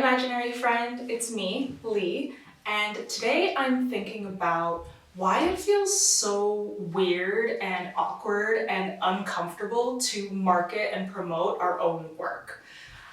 imaginary friend, it's me, Lee, and today I'm thinking about why it feels so weird and awkward and uncomfortable to market and promote our own work.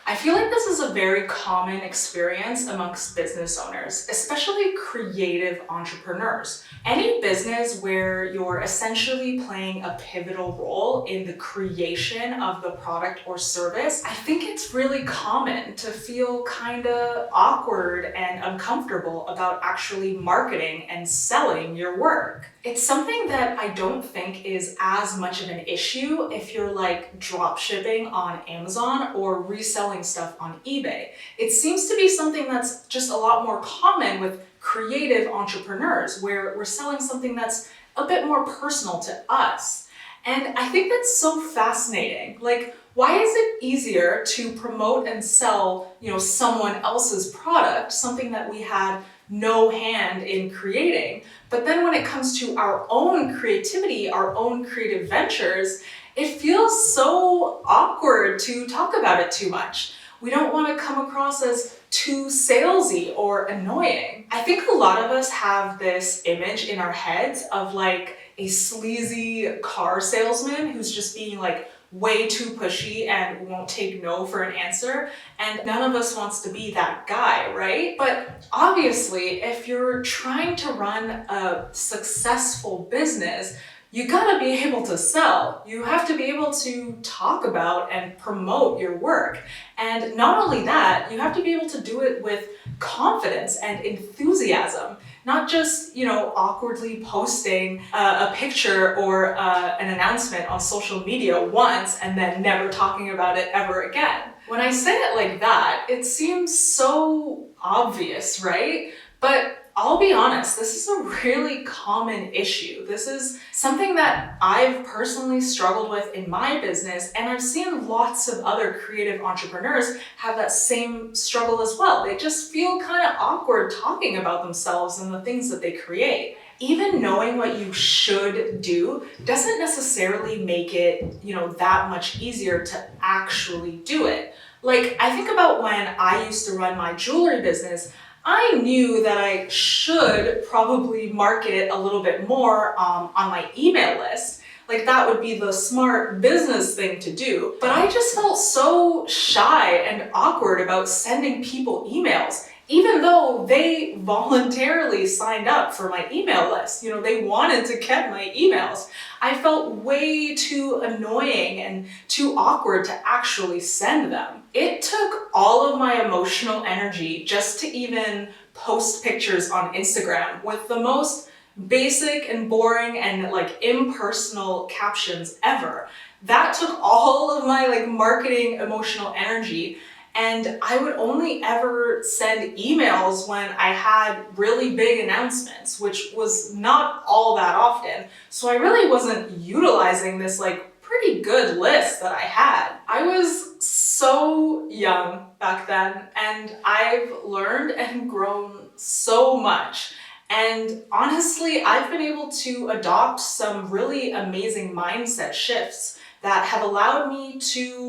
I feel like this is a very common experience amongst business owners, especially creative entrepreneurs. Any business where you're essentially playing a pivotal role in the creation of the product or service, I think it's really common to feel kind of awkward and uncomfortable about actually marketing and selling your work. It's something that I don't think is as much of an issue if you're like drop shipping on Amazon or reselling stuff on eBay. It seems to be something that's just a lot more common with creative entrepreneurs, where we're selling something that's a bit more personal to us. And I think that's so fascinating. Like, why is it easier to promote and sell, someone else's product, something that we had no hand in creating? But then when it comes to our own creativity, our own creative ventures, it feels so awkward to talk about it too much. We don't want to come across as too salesy or annoying. I think a lot of us have this image in our heads of like a sleazy car salesman who's just being like way too pushy and won't take no for an answer. And none of us wants to be that guy, right? But obviously, if you're trying to run a successful business, you gotta be able to sell. You have to be able to talk about and promote your work. And not only that, you have to be able to do it with confidence and enthusiasm. Not just, awkwardly posting a picture or an announcement on social media once and then never talking about it ever again. When I say it like that, it seems so obvious, right? But I'll be honest, this is a really common issue. This is something that I've personally struggled with in my business, and I've seen lots of other creative entrepreneurs have that same struggle as well. They just feel kind of awkward talking about themselves and the things that they create. Even knowing what you should do doesn't necessarily make it, that much easier to actually do it. Like, I think about when I used to run my jewelry business, I knew that I should probably market a little bit more on my email list. Like, that would be the smart business thing to do. But I just felt so shy and awkward about sending people emails, even though they voluntarily signed up for my email list. They wanted to get my emails. I felt way too annoying and too awkward to actually send them. It took all of my emotional energy just to even post pictures on Instagram with the most basic and boring and impersonal captions ever. That took all of my marketing emotional energy. And I would only ever send emails when I had really big announcements, which was not all that often. So I really wasn't utilizing this pretty good list that I had. I was so young back then, and I've learned and grown so much. And honestly, I've been able to adopt some really amazing mindset shifts that have allowed me to,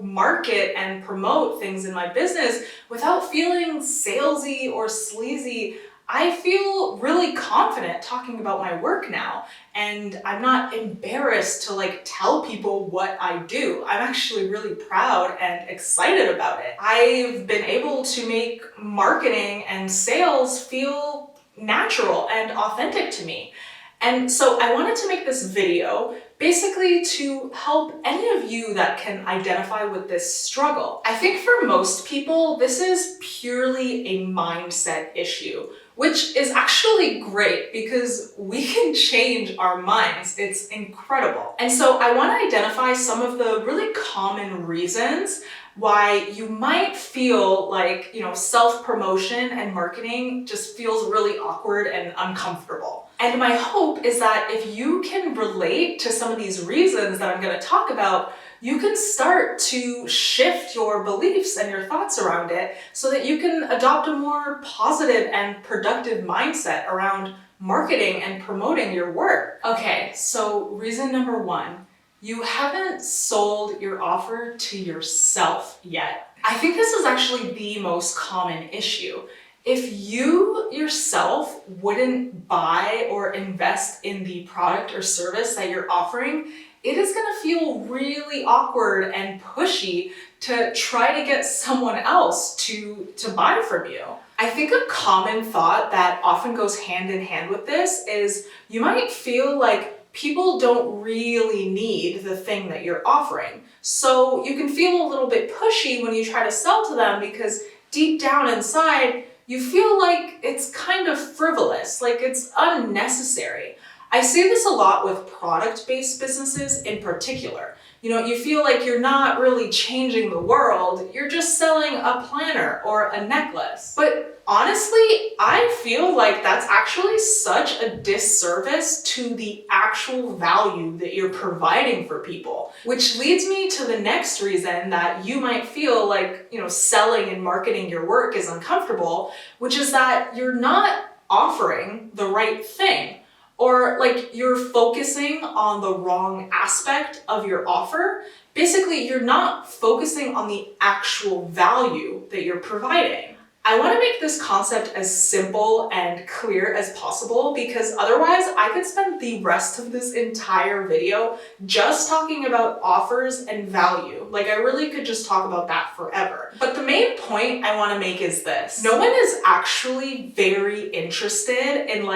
market and promote things in my business without feeling salesy or sleazy. I feel really confident talking about my work now, and I'm not embarrassed to tell people what I do. I'm actually really proud and excited about it. I've been able to make marketing and sales feel natural and authentic to me. And so I wanted to make this video basically to help any of you that can identify with this struggle. I think for most people, this is purely a mindset issue, which is actually great because we can change our minds. It's incredible. And so I want to identify some of the really common reasons why you might feel like, self-promotion and marketing just feels really awkward and uncomfortable. And my hope is that if you can relate to some of these reasons that I'm going to talk about, you can start to shift your beliefs and your thoughts around it so that you can adopt a more positive and productive mindset around marketing and promoting your work. Okay, so reason number one, you haven't sold your offer to yourself yet. I think this is actually the most common issue. If you yourself wouldn't buy or invest in the product or service that you're offering, it is going to feel really awkward and pushy to try to get someone else to buy from you. I think a common thought that often goes hand in hand with this is you might feel like people don't really need the thing that you're offering. So you can feel a little bit pushy when you try to sell to them because deep down inside, you feel like it's kind of frivolous, like it's unnecessary. I see this a lot with product-based businesses in particular. You feel like you're not really changing the world, you're just selling a planner or a necklace. But honestly, I feel like that's actually such a disservice to the actual value that you're providing for people. Which leads me to the next reason that you might feel like, selling and marketing your work is uncomfortable, which is that you're not offering the right thing. Or like you're focusing on the wrong aspect of your offer. Basically, you're not focusing on the actual value that you're providing. I want to make this concept as simple and clear as possible because otherwise I could spend the rest of this entire video just talking about offers and value. Like I really could just talk about that forever. But the main point I want to make is this. No one is actually very interested in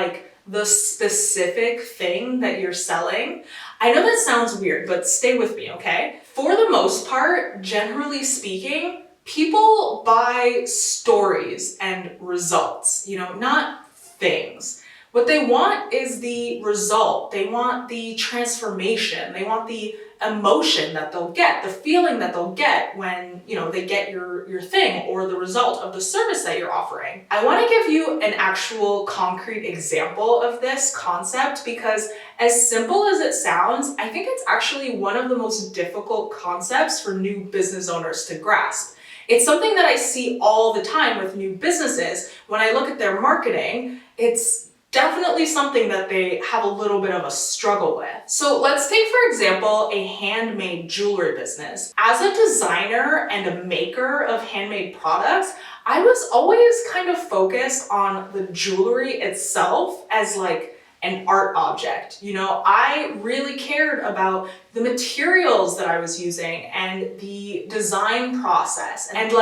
the specific thing that you're selling. I know that sounds weird, but stay with me, okay? For the most part, generally speaking, people buy stories and results, not things. What they want is the result. They want the transformation. They want the emotion that they'll get, the feeling that they'll get when, they get your thing or the result of the service that you're offering. I want to give you an actual concrete example of this concept because as simple as it sounds, I think it's actually one of the most difficult concepts for new business owners to grasp. It's something that I see all the time with new businesses. When I look at their marketing, it's definitely something that they have a little bit of a struggle with. So let's take, for example, a handmade jewelry business. As a designer and a maker of handmade products, I was always kind of focused on the jewelry itself as an art object. I really cared about the materials that I was using and the design process and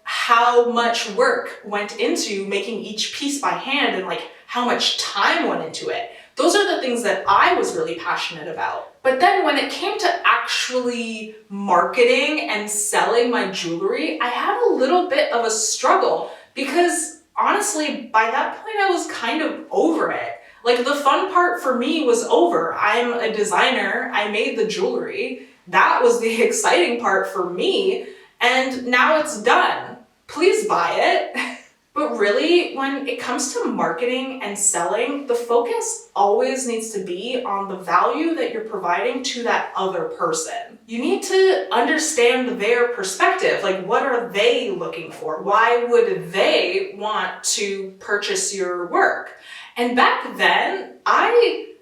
how much work went into making each piece by hand and how much time went into it. Those are the things that I was really passionate about. But then when it came to actually marketing and selling my jewelry, I had a little bit of a struggle because honestly, by that point, I was kind of over it. The fun part for me was over. I'm a designer, I made the jewelry. That was the exciting part for me, and now it's done. Please buy it. But really, when it comes to marketing and selling, the focus always needs to be on the value that you're providing to that other person. You need to understand their perspective. What are they looking for? Why would they want to purchase your work? And back then, I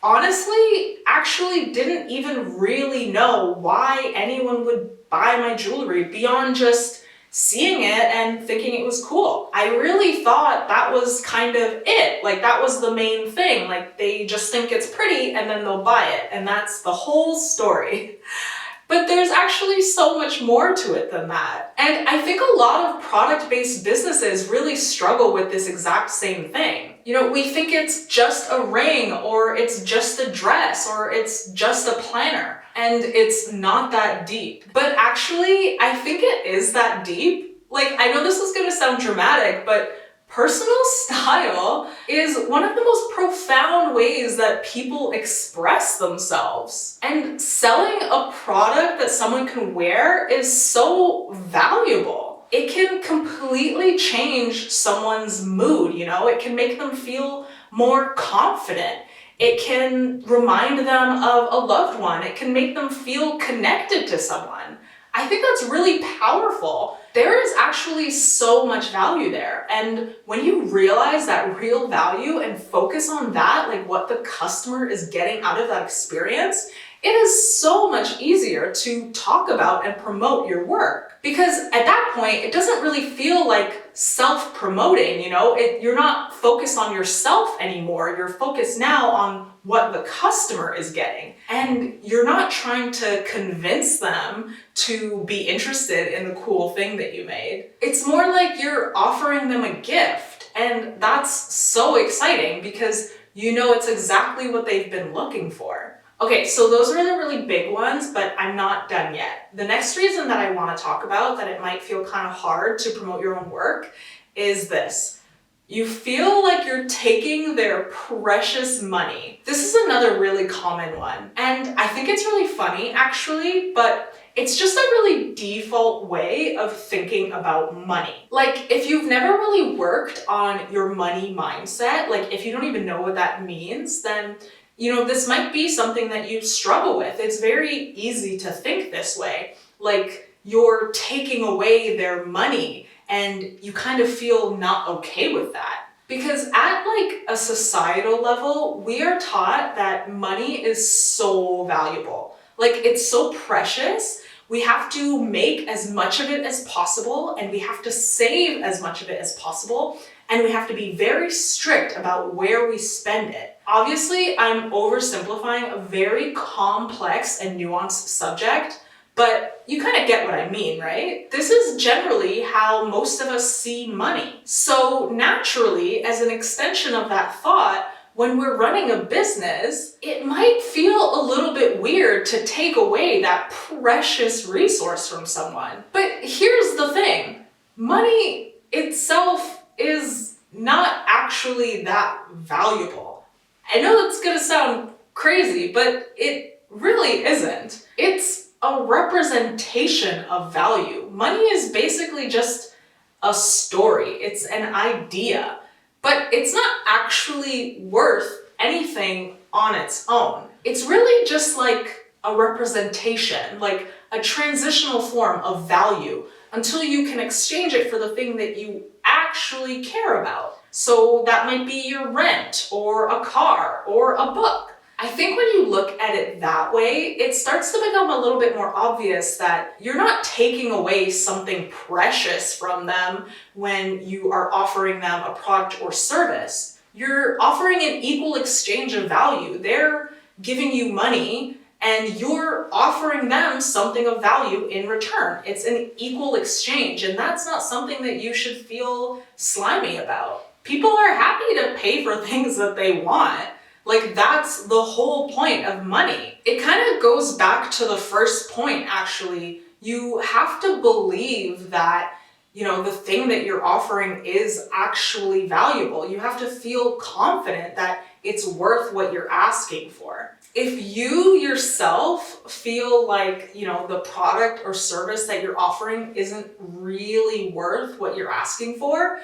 honestly actually didn't even really know why anyone would buy my jewelry beyond just seeing it and thinking it was cool. I really thought that was kind of it. That was the main thing. They just think it's pretty and then they'll buy it. And that's the whole story. But there's actually so much more to it than that. And I think a lot of product-based businesses really struggle with this exact same thing. We think it's just a ring or it's just a dress or it's just a planner. And it's not that deep. But actually, I think it is that deep. I know this is gonna sound dramatic, but personal style is one of the most profound ways that people express themselves. And selling a product that someone can wear is so valuable. It can completely change someone's mood, it can make them feel more confident. It can remind them of a loved one. It can make them feel connected to someone. I think that's really powerful. There is actually so much value there. And when you realize that real value and focus on that, what the customer is getting out of that experience, it is so much easier to talk about and promote your work. Because at that point, it doesn't really feel like self-promoting, you're not focused on yourself anymore. You're focused now on what the customer is getting. And you're not trying to convince them to be interested in the cool thing that you made. It's more like you're offering them a gift. And that's so exciting because it's exactly what they've been looking for. Okay, so those are the really big ones, but I'm not done yet. The next reason that I want to talk about that it might feel kind of hard to promote your own work is this. You feel like you're taking their precious money. This is another really common one. And I think it's really funny, actually, but it's just a really default way of thinking about money. Like, if you've never really worked on your money mindset, like if you don't even know what that means, then this might be something that you struggle with. It's very easy to think this way, like you're taking away their money and you kind of feel not okay with that. Because at like a societal level, we are taught that money is so valuable. Like it's so precious. We have to make as much of it as possible and we have to save as much of it as possible. And we have to be very strict about where we spend it. Obviously, I'm oversimplifying a very complex and nuanced subject, but you kind of get what I mean, right? This is generally how most of us see money. So naturally, as an extension of that thought, when we're running a business, it might feel a little bit weird to take away that precious resource from someone. But here's the thing, money itself is not actually that valuable. I know that's gonna sound crazy, but it really isn't. It's a representation of value. Money is basically just a story. It's an idea, but it's not actually worth anything on its own. It's really just like a representation, like a transitional form of value until you can exchange it for the thing that you actually care about. So that might be your rent or a car or a book. I think when you look at it that way, it starts to become a little bit more obvious that you're not taking away something precious from them when you are offering them a product or service. You're offering an equal exchange of value. They're giving you money and you're offering them something of value in return. It's an equal exchange, and that's not something that you should feel slimy about. People are happy to pay for things that they want. Like, that's the whole point of money. It kind of goes back to the first point, actually. You have to believe that, the thing that you're offering is actually valuable. You have to feel confident that it's worth what you're asking for. If you yourself feel like, the product or service that you're offering isn't really worth what you're asking for,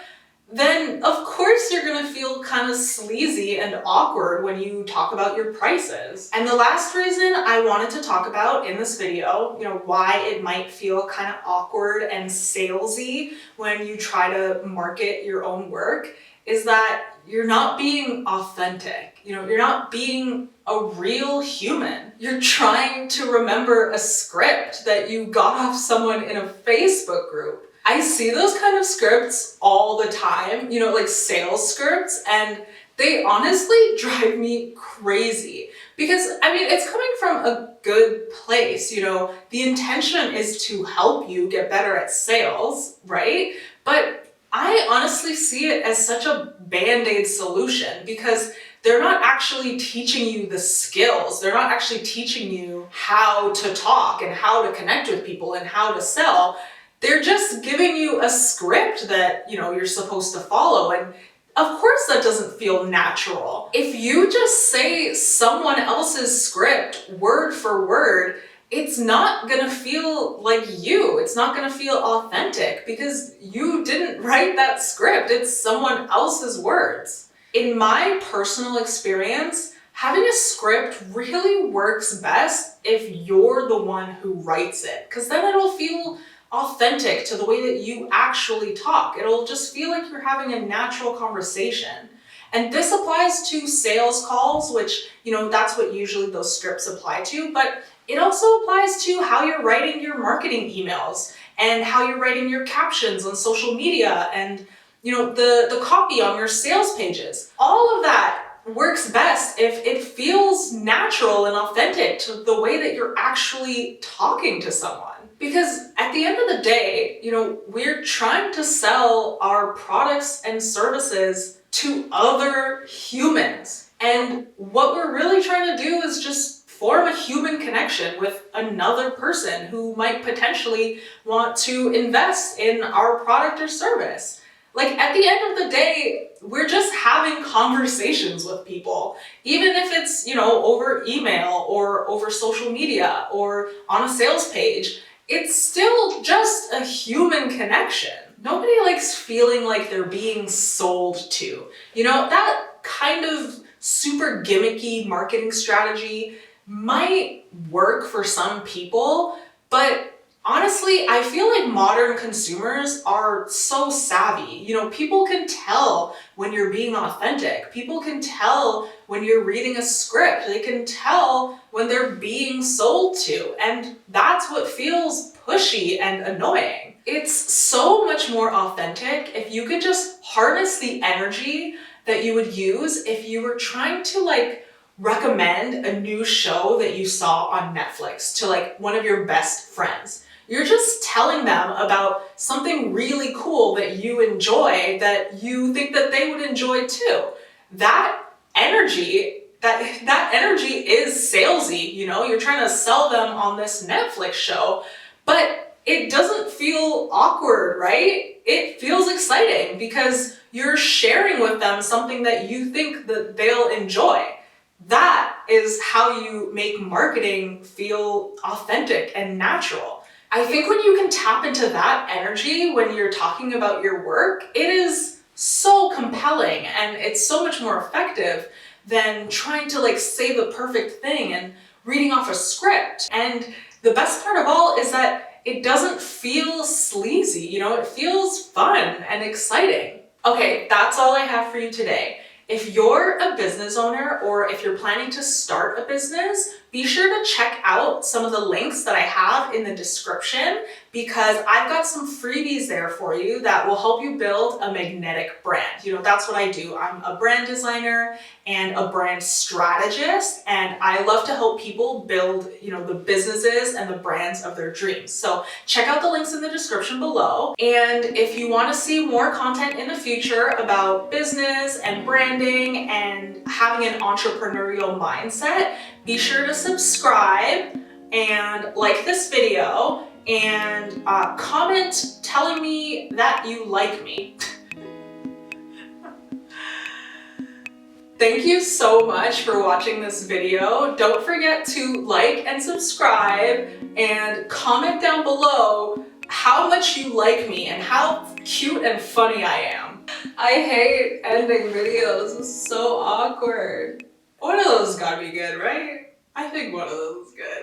then of course you're gonna feel kind of sleazy and awkward when you talk about your prices. And the last reason I wanted to talk about in this video, why it might feel kind of awkward and salesy when you try to market your own work, is that you're not being authentic. You're not being a real human. You're trying to remember a script that you got off someone in a Facebook group. I see those kind of scripts all the time, like sales scripts, and they honestly drive me crazy. Because, it's coming from a good place, the intention is to help you get better at sales, right? But I honestly see it as such a band-aid solution because they're not actually teaching you the skills. They're not actually teaching you how to talk and how to connect with people and how to sell. They're just giving you a script that, you're supposed to follow. And of course that doesn't feel natural. If you just say someone else's script word for word, it's not gonna feel like you. It's not gonna feel authentic because you didn't write that script. It's someone else's words. In my personal experience, having a script really works best if you're the one who writes it, because then it'll feel authentic to the way that you actually talk. It'll just feel like you're having a natural conversation. And this applies to sales calls, which, that's what usually those scripts apply to, but it also applies to how you're writing your marketing emails and how you're writing your captions on social media, and the copy on your sales pages. All of that works best if it feels natural and authentic to the way that you're actually talking to someone. Because at the end of the day, we're trying to sell our products and services to other humans. And what we're really trying to do is just form a human connection with another person who might potentially want to invest in our product or service. Like, at the end of the day, we're just having conversations with people, even if it's, over email or over social media or on a sales page. It's still just a human connection. Nobody likes feeling like they're being sold to. That kind of super gimmicky marketing strategy might work for some people, but honestly, I feel like modern consumers are so savvy. People can tell when you're being authentic. People can tell when you're reading a script. They can tell when they're being sold to. And that's what feels pushy and annoying. It's so much more authentic if you could just harness the energy that you would use if you were trying to recommend a new show that you saw on Netflix to one of your best friends. You're just telling them about something really cool that you enjoy, that you think that they would enjoy too. That energy is salesy. You're trying to sell them on this Netflix show, but it doesn't feel awkward, right? It feels exciting because you're sharing with them something that you think that they'll enjoy. That is how you make marketing feel authentic and natural. I think when you can tap into that energy when you're talking about your work, it is so compelling and it's so much more effective than trying to say the perfect thing and reading off a script. And the best part of all is that it doesn't feel sleazy, it feels fun and exciting. Okay, that's all I have for you today. If you're a business owner or if you're planning to start a business, be sure to check out some of the links that I have in the description, because I've got some freebies there for you that will help you build a magnetic brand. That's what I do. I'm a brand designer and a brand strategist, and I love to help people build, the businesses and the brands of their dreams. So check out the links in the description below. And if you want to see more content in the future about business and branding and having an entrepreneurial mindset, be sure to subscribe and like this video and comment telling me that you like me. Thank you so much for watching this video. Don't forget to like and subscribe and comment down below how much you like me and how cute and funny I am. I hate ending videos. It's so awkward. One of those gotta be good, right? I think one of those is good.